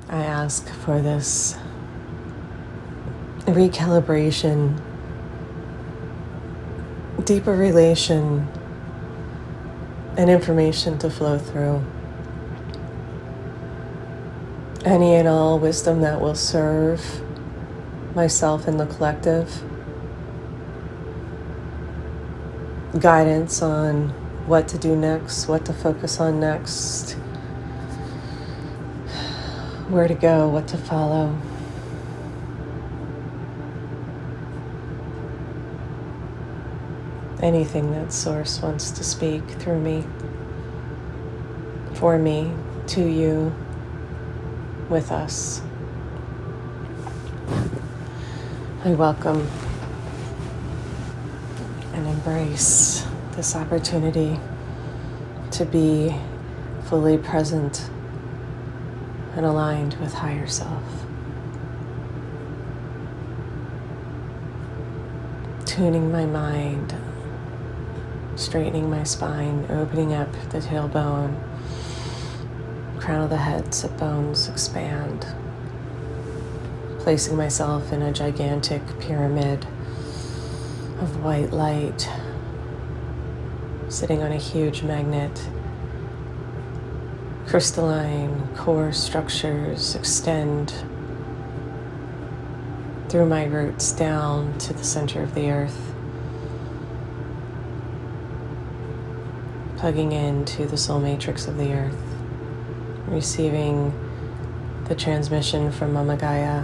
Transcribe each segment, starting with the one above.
I ask for this recalibration, deeper relation, and information to flow through. Any and all wisdom that will serve myself and the collective. Guidance on what to do next, what to focus on next, where to go, what to follow. Anything that Source wants to speak through me, for me, to you, with us. I welcome and embrace this opportunity to be fully present and aligned with higher self. Tuning my mind, straightening my spine, opening up the tailbone, crown of the head, sit bones expand, placing myself in a gigantic pyramid of white light, sitting on a huge magnet. Crystalline core structures extend through my roots down to the center of the earth, plugging into the soul matrix of the earth, receiving the transmission from Mama Gaia,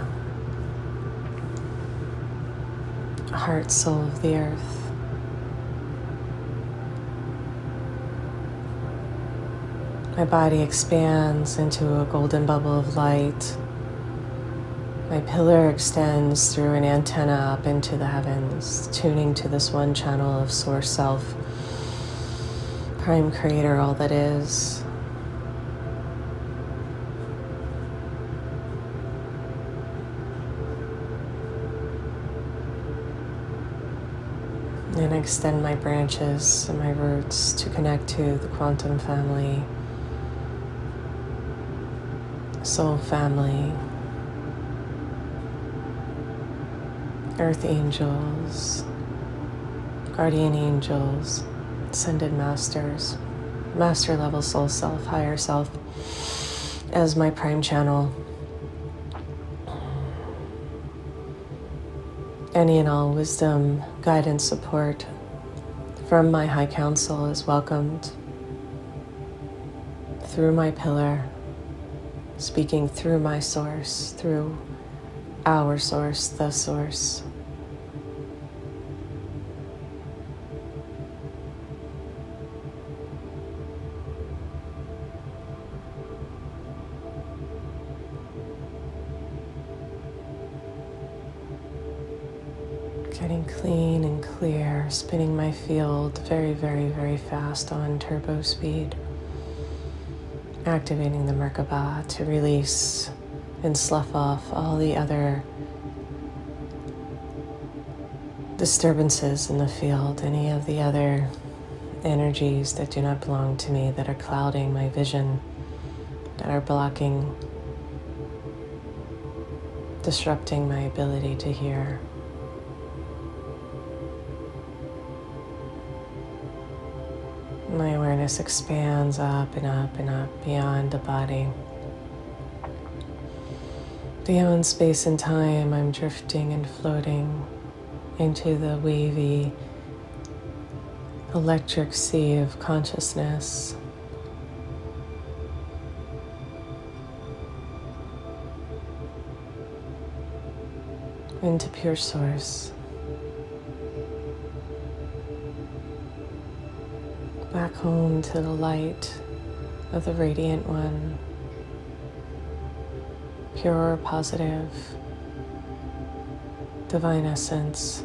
heart soul of the earth. My body expands into a golden bubble of light. My pillar extends through an antenna up into the heavens, tuning to this one channel of Source Self, Prime Creator, all that is. And I extend my branches and my roots to connect to the quantum family, soul family, earth angels, guardian angels, ascended masters, master level soul self, higher self, as my prime channel. Any and all wisdom, guidance, support from my high council is welcomed through my pillar, speaking through my source, through our source, the source. Getting clean and clear, spinning my field very, very, very fast on turbo speed. Activating the Merkaba to release and slough off all the other disturbances in the field, any of the other energies that do not belong to me, that are clouding my vision, that are blocking, disrupting my ability to hear. My awareness expands up and up and up beyond the body. Beyond space and time, I'm drifting and floating into the wavy, electric sea of consciousness. Into pure source. Back home to the light of the radiant one, pure, positive, divine essence.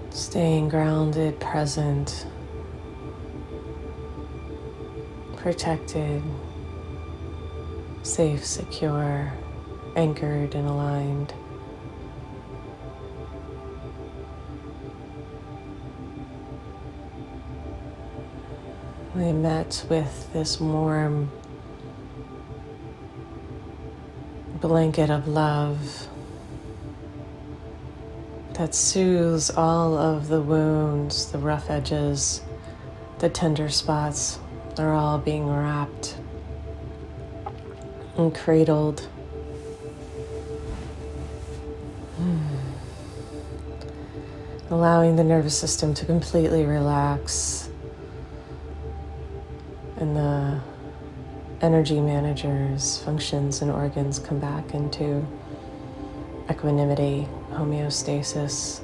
Staying grounded, present, protected, safe, secure, anchored and aligned. They met with this warm blanket of love that soothes all of the wounds, the rough edges, the tender spots. Are all being wrapped and cradled. Allowing the nervous system to completely relax, and the energy managers, functions, and organs come back into equanimity, homeostasis.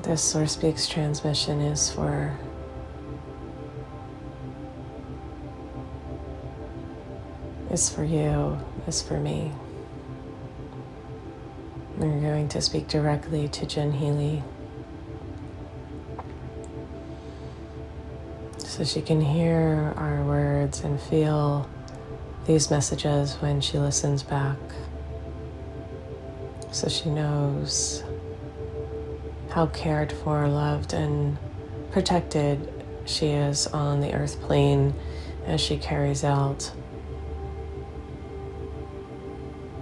This Source Speaks transmission is for you, is for me. We're going to speak directly to Jen Healy so she can hear our words and feel these messages when she listens back, so she knows how cared for, loved, and protected she is on the earth plane as she carries out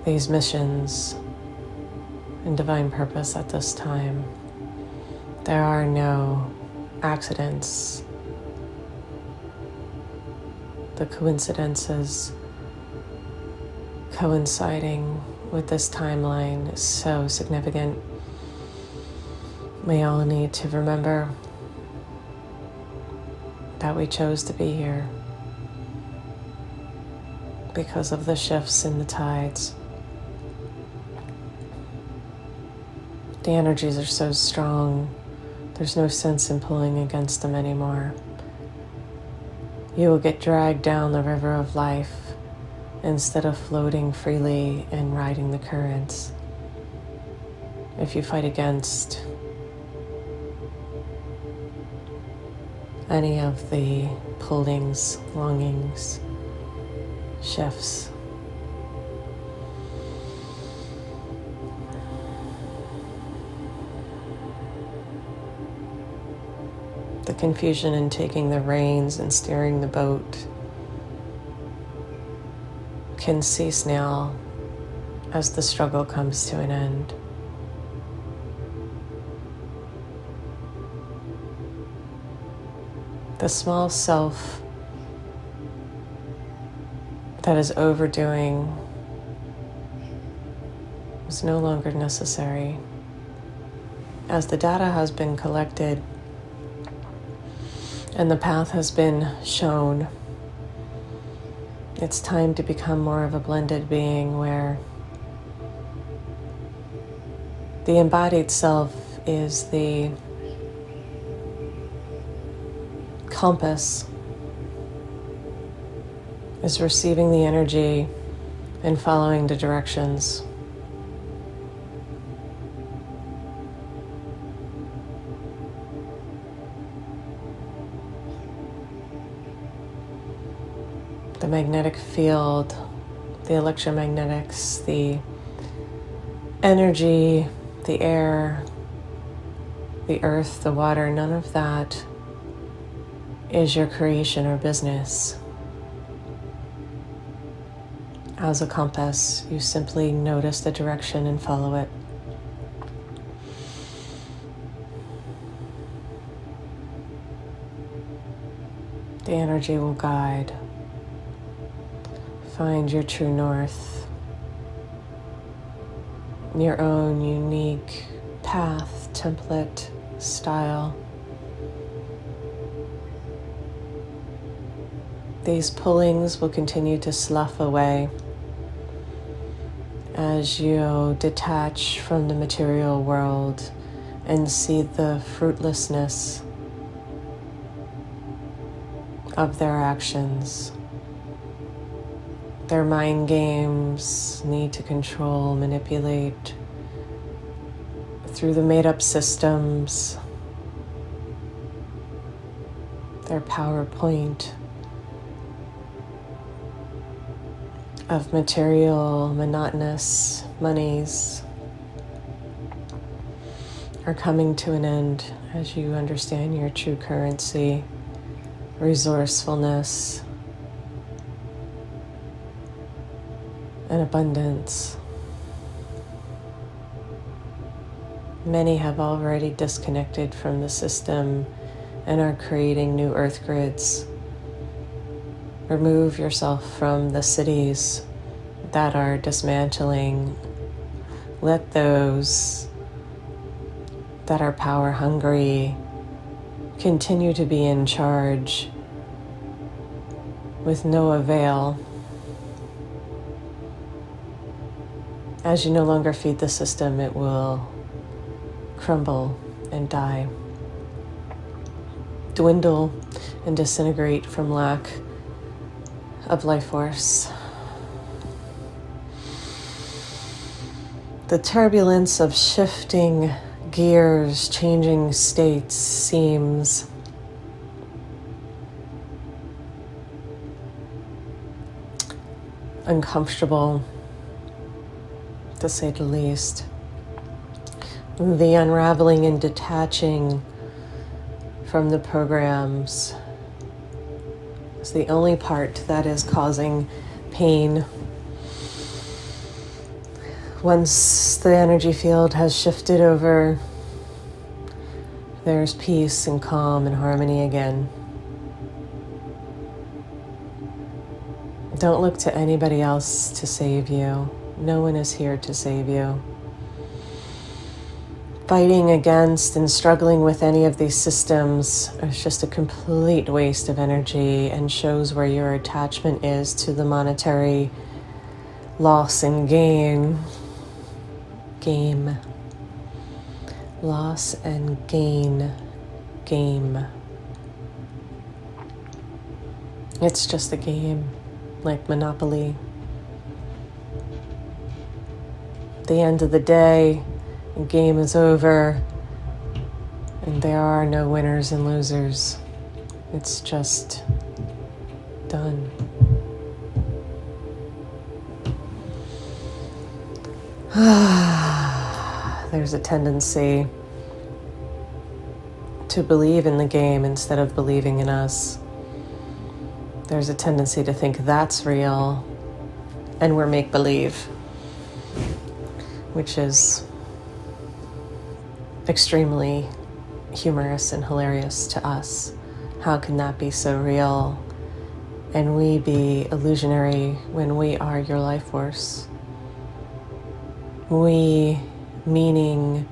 these missions and divine purpose at this time. There are no accidents. The coincidences coinciding with this timeline is so significant. We all need to remember that we chose to be here because of the shifts in the tides. The energies are so strong, there's no sense in pulling against them anymore. You will get dragged down the river of life instead of floating freely and riding the currents. If you fight against any of the pullings, longings, shifts, the confusion in taking the reins and steering the boat can cease now as the struggle comes to an end. The small self that is overdoing is no longer necessary. As the data has been collected and the path has been shown, it's time to become more of a blended being where the embodied self is the compass, is receiving the energy and following the directions. The magnetic field, the electromagnetics, the energy, the air, the earth, the water, none of that is your creation or business. As a compass, you simply notice the direction and follow it. The energy will guide. Find your true north, your own unique path, template, style. These pullings will continue to slough away as you detach from the material world and see the fruitlessness of their actions. Their mind games, need to control, manipulate through the made-up systems, their PowerPoint of material, monotonous monies are coming to an end as you understand your true currency, resourcefulness, and abundance. Many have already disconnected from the system and are creating new earth grids. Remove yourself from the cities that are dismantling. Let those that are power hungry continue to be in charge with no avail. As you no longer feed the system, it will crumble and die, dwindle and disintegrate from lack of life force. The turbulence of shifting gears, changing states seems uncomfortable, to say the least. The unraveling and detaching from the programs is the only part that is causing pain. Once the energy field has shifted over, there's peace and calm and harmony again. Don't look to anybody else to save you. No one is here to save you. Fighting against and struggling with any of these systems is just a complete waste of energy and shows where your attachment is to the monetary loss and gain. Loss and gain game. It's just a game, like Monopoly. At the end of the day, the game is over, and there are no winners and losers. It's just done. There's a tendency to believe in the game instead of believing in us. There's a tendency to think that's real and we're make-believe, which is extremely humorous and hilarious to us. How can that be so real and we be illusionary when we are your life force? We, meaning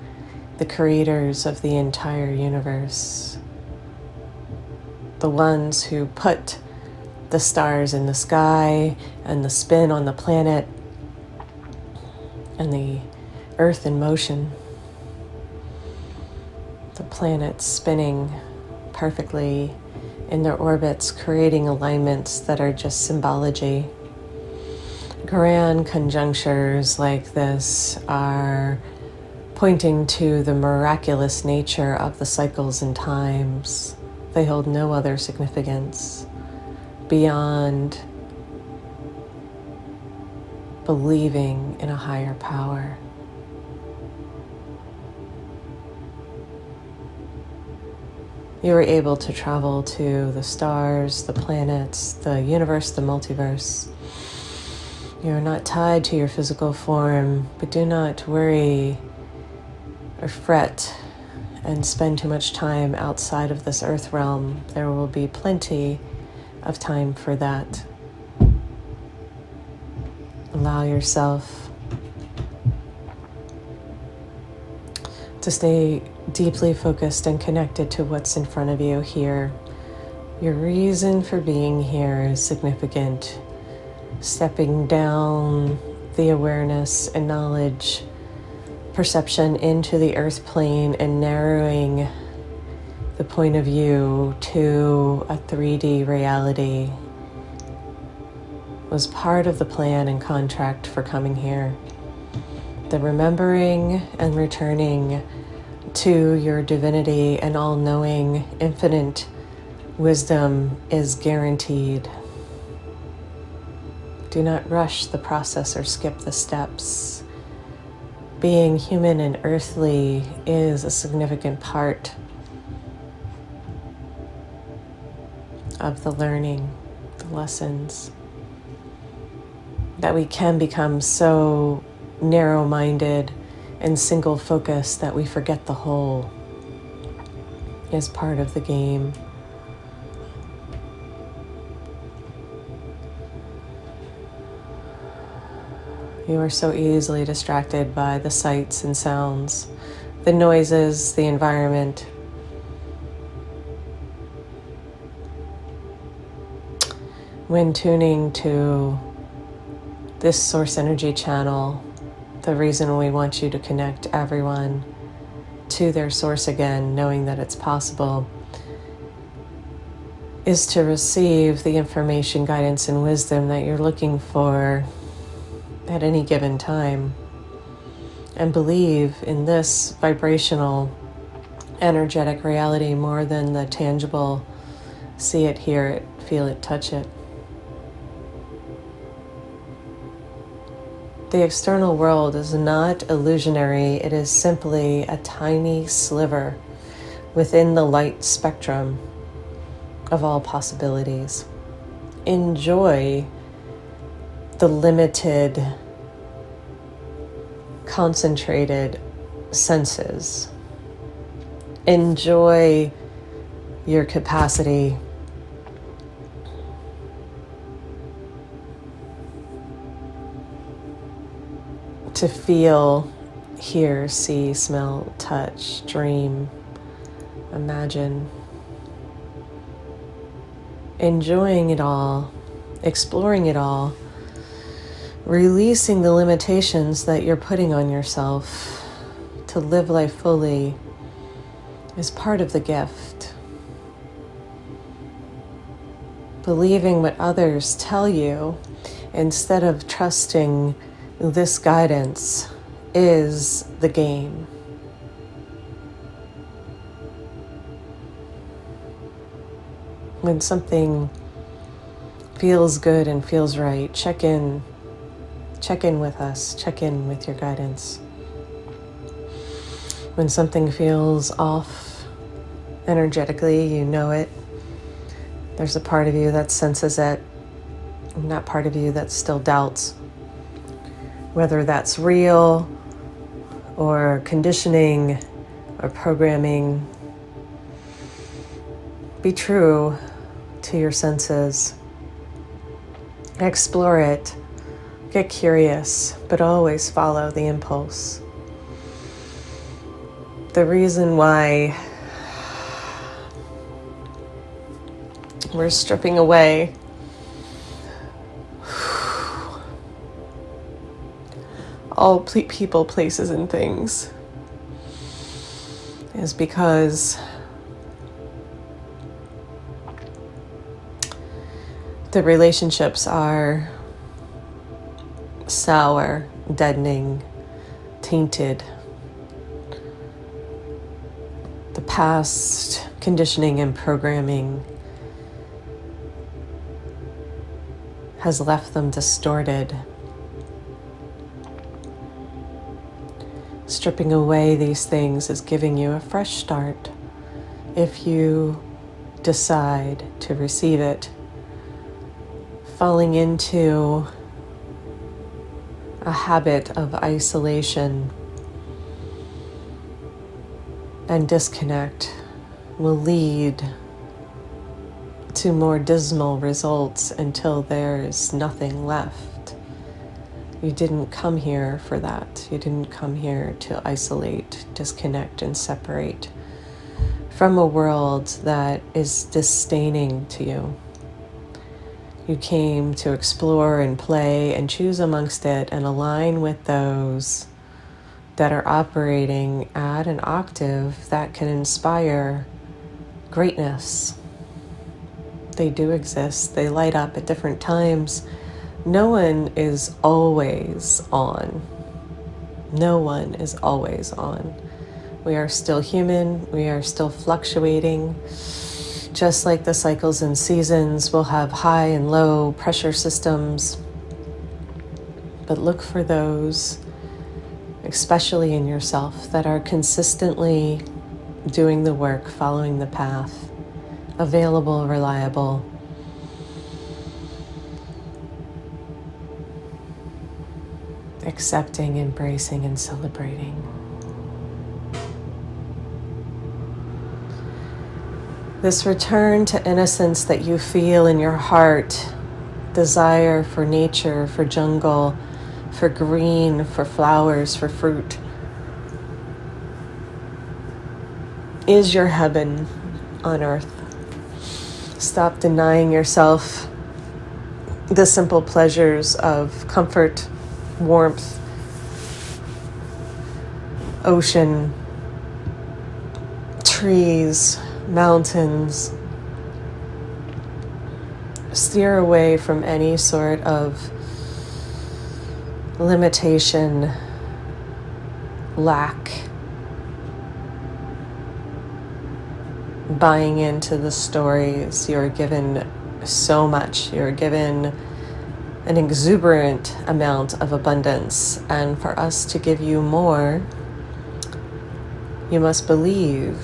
the creators of the entire universe, the ones who put the stars in the sky and the spin on the planet and the earth in motion, the planets spinning perfectly in their orbits, creating alignments that are just symbology. Grand conjunctures like this are pointing to the miraculous nature of the cycles and times. They hold no other significance beyond believing in a higher power. You were able to travel to the stars, the planets, the universe, the multiverse. You are not tied to your physical form, but do not worry or fret and spend too much time outside of this earth realm. There will be plenty of time for that. Allow yourself to stay deeply focused and connected to what's in front of you here. Your reason for being here is significant. Stepping down the awareness and knowledge perception into the earth plane and narrowing the point of view to a 3D reality was part of the plan and contract for coming here. The remembering and returning to your divinity and all-knowing infinite wisdom is guaranteed. Do not rush the process or skip the steps. Being human and earthly is a significant part of the learning, the lessons. That we can become so narrow-minded and single-focused that we forget the whole is part of the game. You are so easily distracted by the sights and sounds, the noises, the environment. When tuning to this source energy channel, the reason we want you to connect everyone to their source again, knowing that it's possible, is to receive the information, guidance, and wisdom that you're looking for at any given time, and believe in this vibrational, energetic reality more than the tangible, see it, hear it, feel it, touch it. The external world is not illusionary. It is simply a tiny sliver within the light spectrum of all possibilities. Enjoy the limited, concentrated senses. Enjoy your capacity to feel, hear, see, smell, touch, dream, imagine. Enjoying it all, exploring it all, releasing the limitations that you're putting on yourself to live life fully is part of the gift. Believing what others tell you instead of trusting this guidance is the game. When something feels good and feels right, check in with us, check in with your guidance. When something feels off energetically, you know it. There's a part of you that senses it, and that part of you that still doubts. Whether that's real or conditioning or programming, be true to your senses. Explore it. Get curious, but always follow the impulse. The reason why we're stripping away all people, places, and things is because the relationships are sour, deadening, tainted. The past conditioning and programming has left them distorted. Stripping away these things is giving you a fresh start if you decide to receive it. Falling into a habit of isolation and disconnect will lead to more dismal results until there's nothing left. You didn't come here for that. You didn't come here to isolate, disconnect, and separate from a world that is disdaining to you. You came to explore and play and choose amongst it and align with those that are operating at an octave that can inspire greatness. They do exist. They light up at different times. No one is always on. No one is always on. We are still human. We are still fluctuating. Just like the cycles and seasons will have high and low pressure systems, but look for those, especially in yourself, that are consistently doing the work, following the path, available, reliable. Accepting, embracing, and celebrating. This return to innocence that you feel in your heart, desire for nature, for jungle, for green, for flowers, for fruit, is your heaven on earth. Stop denying yourself the simple pleasures of comfort, warmth, ocean, trees, mountains. Steer away from any sort of limitation, lack, buying into the stories. You're given so much. You're given an exuberant amount of abundance. And for us to give you more, you must believe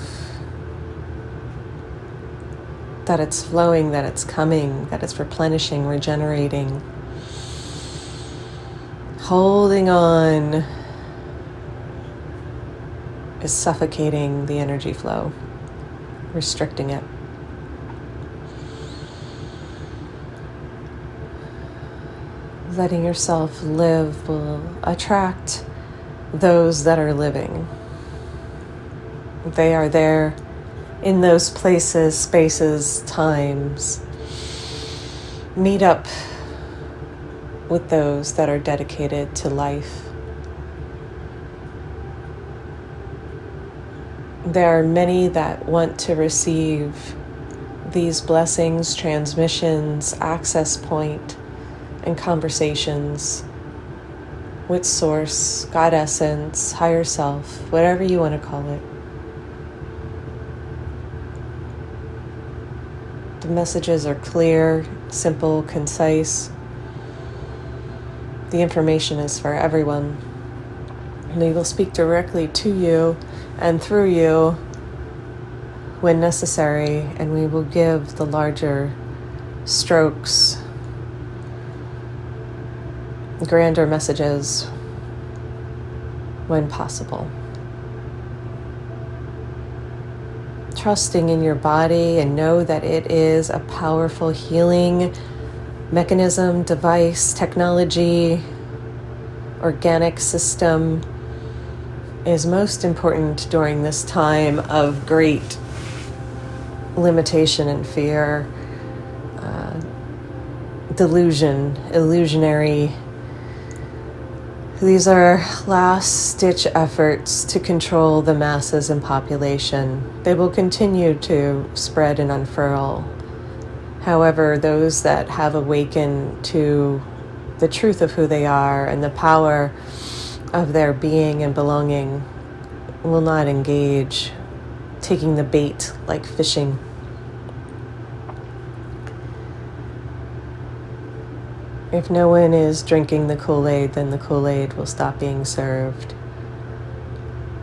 that it's flowing, that it's coming, that it's replenishing, regenerating. Holding on is suffocating the energy flow, restricting it. Letting yourself live will attract those that are living. They are there in those places, spaces, times. Meet up with those that are dedicated to life. There are many that want to receive these blessings, transmissions, access point, and conversations with Source, God Essence, Higher Self, whatever you want to call it. The messages are clear, simple, concise. The information is for everyone. They will speak directly to you and through you when necessary, and we will give the larger strokes, grander messages when possible. Trusting in your body, and know that it is a powerful healing mechanism, device, technology, organic system, is most important during this time of great limitation and fear, delusion, illusionary. These are last-ditch efforts to control the masses and population. They will continue to spread and unfurl. However, those that have awakened to the truth of who they are and the power of their being and belonging will not engage, taking the bait like fishing. If no one is drinking the Kool-Aid, then the Kool-Aid will stop being served.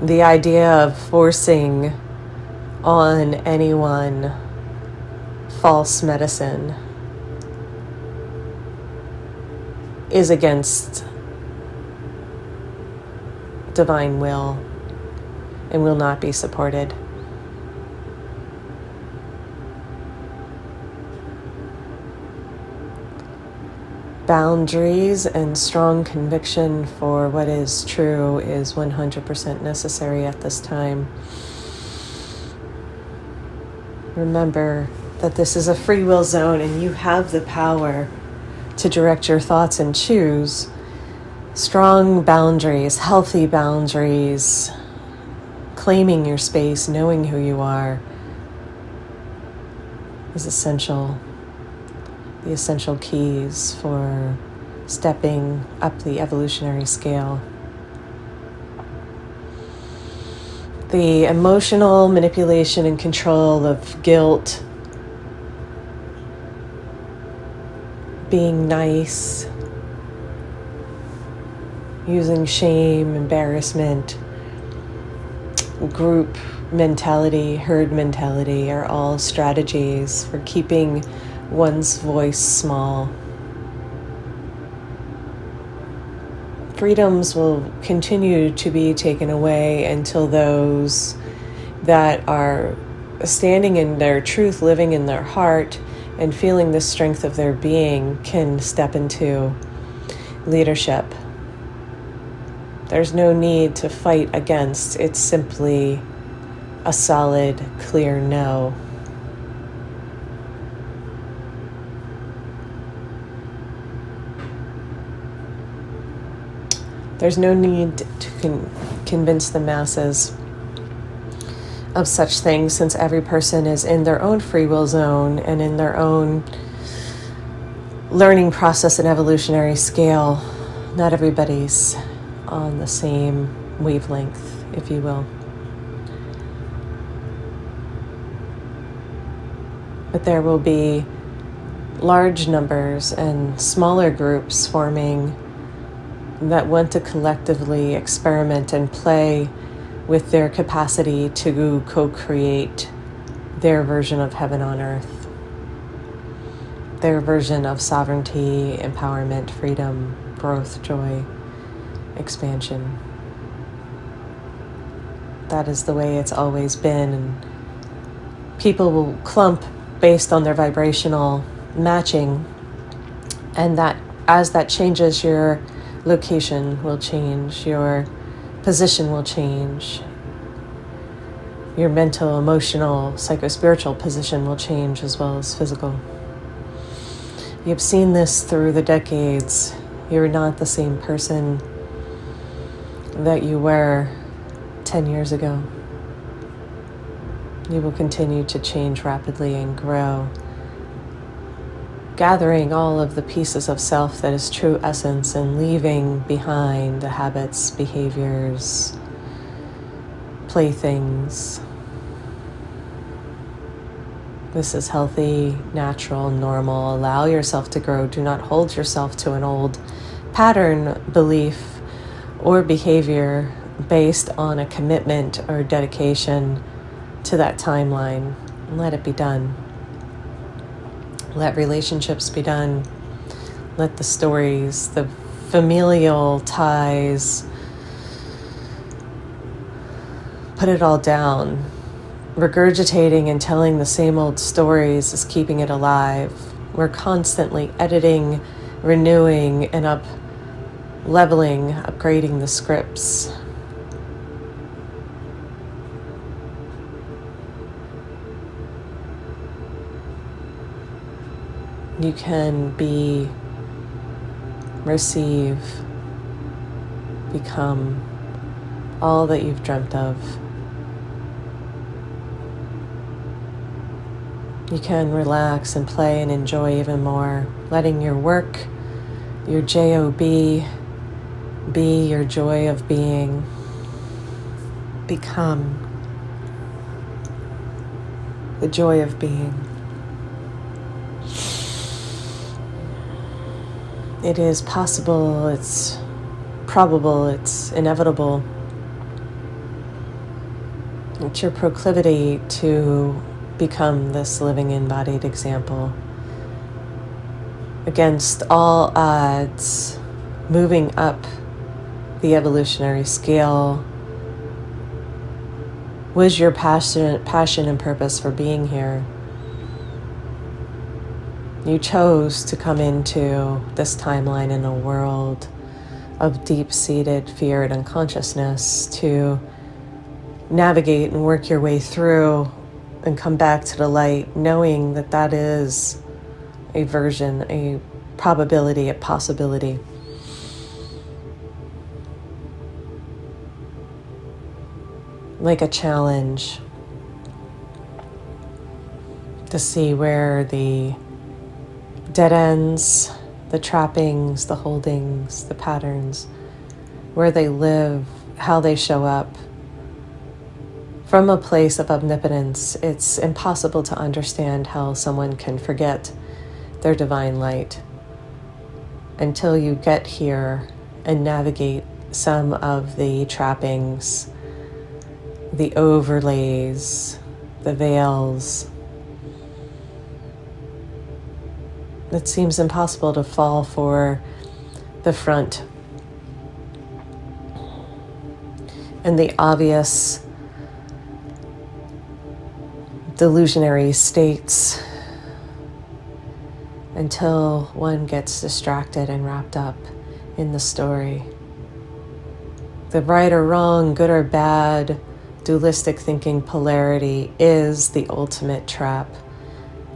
The idea of forcing on anyone false medicine is against divine will and will not be supported. Boundaries and strong conviction for what is true is 100% necessary at this time. Remember that this is a free will zone, and you have the power to direct your thoughts and choose. Strong boundaries, healthy boundaries, claiming your space, knowing who you are is essential. The essential keys for stepping up the evolutionary scale. The emotional manipulation and control of guilt, being nice, using shame, embarrassment, group mentality, herd mentality are all strategies for keeping one's voice small. Freedoms will continue to be taken away until those that are standing in their truth, living in their heart, and feeling the strength of their being can step into leadership. There's no need to fight against. It's simply a solid, clear no. There's no need to convince the masses of such things, since every person is in their own free will zone and in their own learning process and evolutionary scale. Not everybody's on the same wavelength, if you will. But there will be large numbers and smaller groups forming that want to collectively experiment and play with their capacity to co-create their version of heaven on earth, their version of sovereignty, empowerment, freedom, growth, joy, expansion. That is the way it's always been, and people will clump based on their vibrational matching, and that as that changes, your location will change, your position will change, your mental, emotional, psycho-spiritual position will change, as well as physical. You've seen this through the decades. You're not the same person that you were 10 years ago. You will continue to change rapidly and grow, gathering all of the pieces of self that is true essence and leaving behind the habits, behaviors, playthings. This is healthy, natural, normal. Allow yourself to grow. Do not hold yourself to an old pattern, belief, or behavior based on a commitment or dedication to that timeline. Let it be done. Let relationships be done. Let the stories, the familial ties, put it all down. Regurgitating and telling the same old stories is keeping it alive. We're constantly editing, renewing, and leveling, upgrading the scripts. You can be, receive, become all that you've dreamt of. You can relax and play and enjoy even more, letting your work, your JOB, be your joy of being. Become the joy of being. It is possible, it's probable, it's inevitable. It's your proclivity to become this living embodied example. Against all odds, moving up the evolutionary scale was your passion and purpose for being here. You chose to come into this timeline in a world of deep-seated fear and unconsciousness to navigate and work your way through and come back to the light, knowing that that is a version, a probability, a possibility. Like a challenge to see where the dead ends, the trappings, the holdings, the patterns, where they live, how they show up. From a place of omnipotence, it's impossible to understand how someone can forget their divine light until you get here and navigate some of the trappings, the overlays, the veils. It seems impossible to fall for the front and the obvious delusionary states until one gets distracted and wrapped up in the story. The right or wrong, good or bad, dualistic thinking polarity is the ultimate trap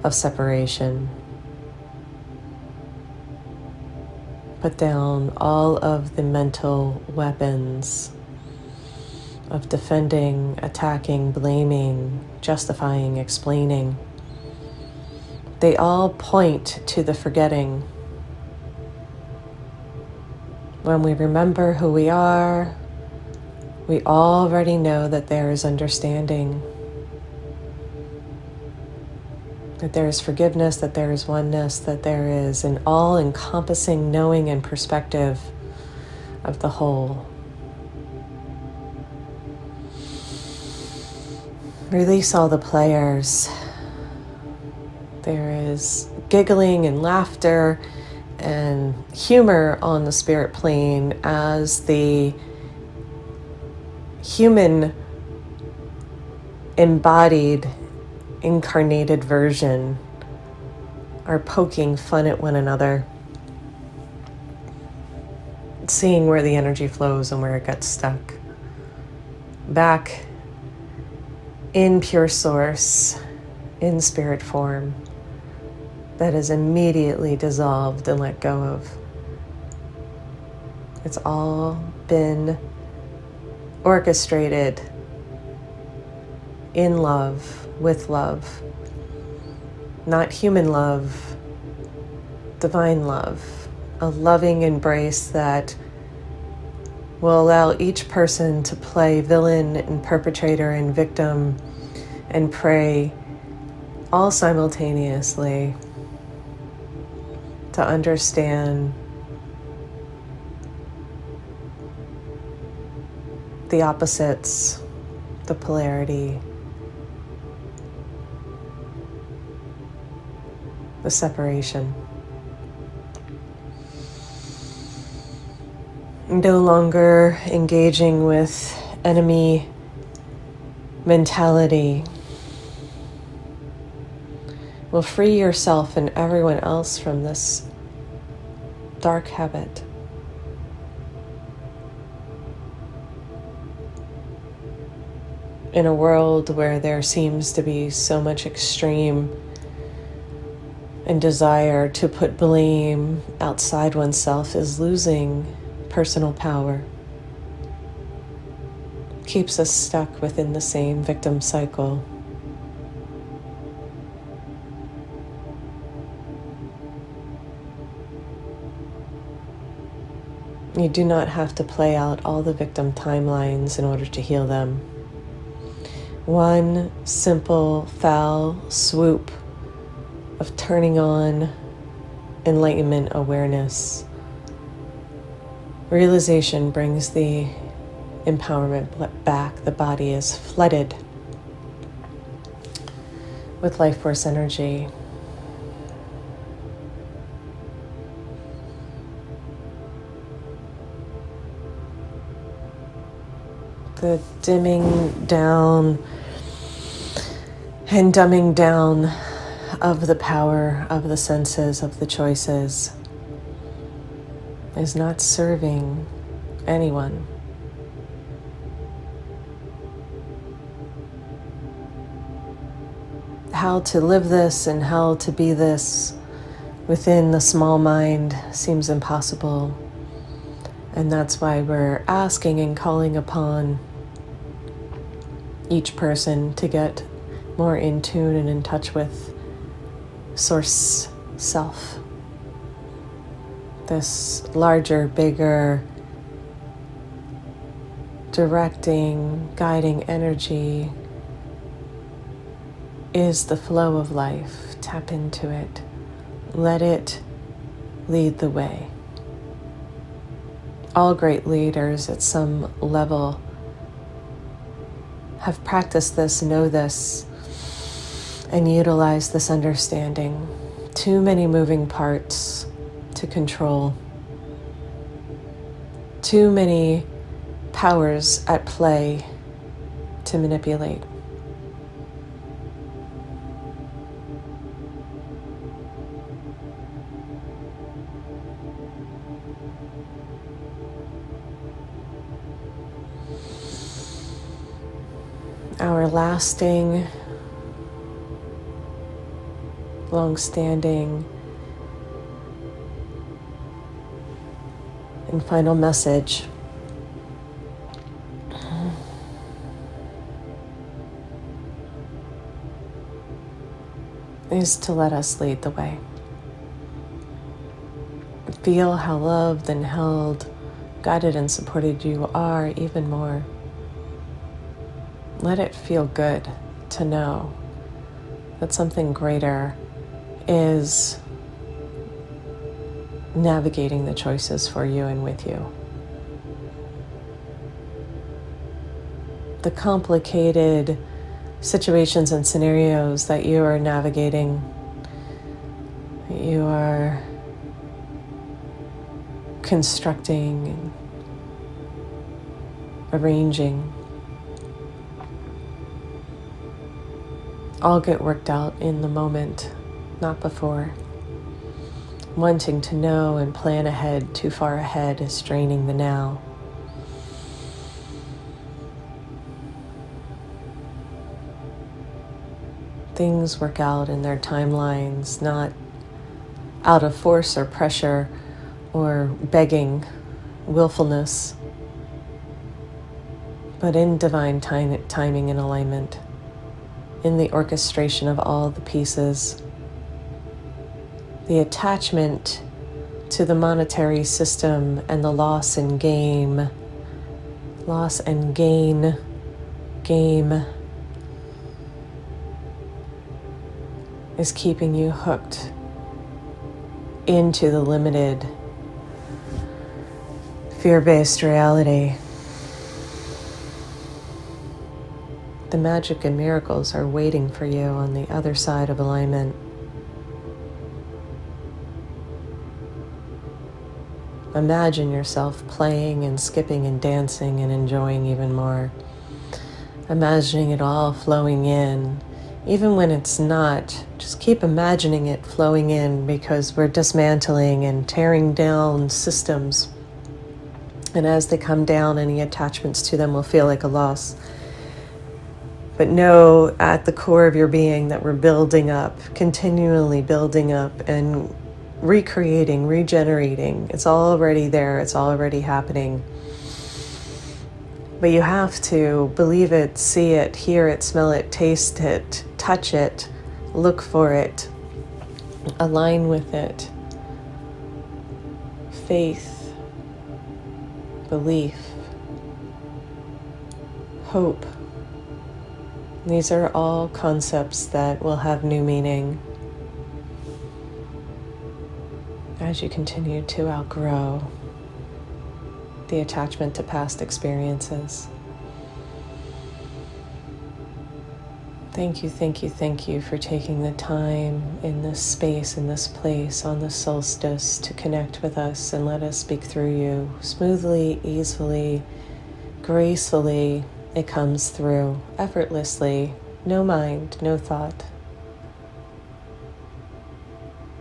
of separation. Put down all of the mental weapons of defending, attacking, blaming, justifying, explaining. They all point to the forgetting. When we remember who we are, we already know that there is understanding, that there is forgiveness, that there is oneness, that there is an all-encompassing knowing and perspective of the whole. Release all the players. There is giggling and laughter and humor on the spirit plane as the human embodied, incarnated version are poking fun at one another, seeing where the energy flows and where it gets stuck. Back in pure source, in spirit form, that is immediately dissolved and let go of. It's all been orchestrated in love, with love, not human love, divine love, a loving embrace that will allow each person to play villain and perpetrator and victim and prey all simultaneously, to understand the opposites, the polarity, the separation. No longer engaging with enemy mentality will free yourself and everyone else from this dark habit. In a world where there seems to be so much extreme and desire to put blame outside oneself, is losing personal power. Keeps us stuck within the same victim cycle. You do not have to play out all the victim timelines in order to heal them. One simple, foul swoop of turning on enlightenment awareness. Realization brings the empowerment back. The body is flooded with life force energy. The dimming down and dumbing down of the power of the senses, of the choices, is not serving anyone. How to live this and how to be this within the small mind seems impossible. And that's why we're asking and calling upon each person to get more in tune and in touch with Source Self. This larger, bigger, directing, guiding energy is the flow of life. Tap into it. Let it lead the way. All great leaders at some level have practiced this, know this, and utilize this understanding. Too many moving parts to control. Too many powers at play to manipulate. Our lasting, long-standing, and final message is to let us lead the way. Feel how loved and held, guided and supported you are even more. Let it feel good to know that something greater is navigating the choices for you and with you. The complicated situations and scenarios that you are navigating, you are constructing and arranging, all get worked out in the moment, not before. Wanting to know and plan ahead, too far ahead, is draining the now. Things work out in their timelines, not out of force or pressure or begging, willfulness, but in divine timing and alignment, in the orchestration of all the pieces. The attachment to the monetary system and the loss and gain game is keeping you hooked into the limited, fear-based reality. The magic and miracles are waiting for you on the other side of alignment. Imagine yourself playing and skipping and dancing and enjoying even more. Imagining it all flowing in. Even when it's not, just keep imagining it flowing in, because we're dismantling and tearing down systems. And as they come down, any attachments to them will feel like a loss. But know at the core of your being that we're building up, continually building up and recreating, regenerating. It's already there. It's already happening. But you have to believe it, see it, hear it, smell it, taste it, touch it, look for it, align with it. Faith, belief, hope. These are all concepts that will have new meaning as you continue to outgrow the attachment to past experiences. Thank you for taking the time in this space, in this place, on this solstice to connect with us and let us speak through you smoothly, easily, gracefully. It comes through effortlessly, no mind, no thought.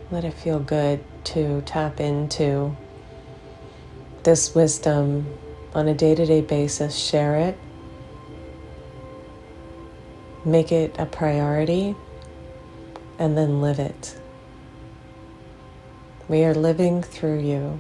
Let it feel good to tap into this wisdom on a day-to-day basis. Share it. Make it a priority, and then live it. We are living through you.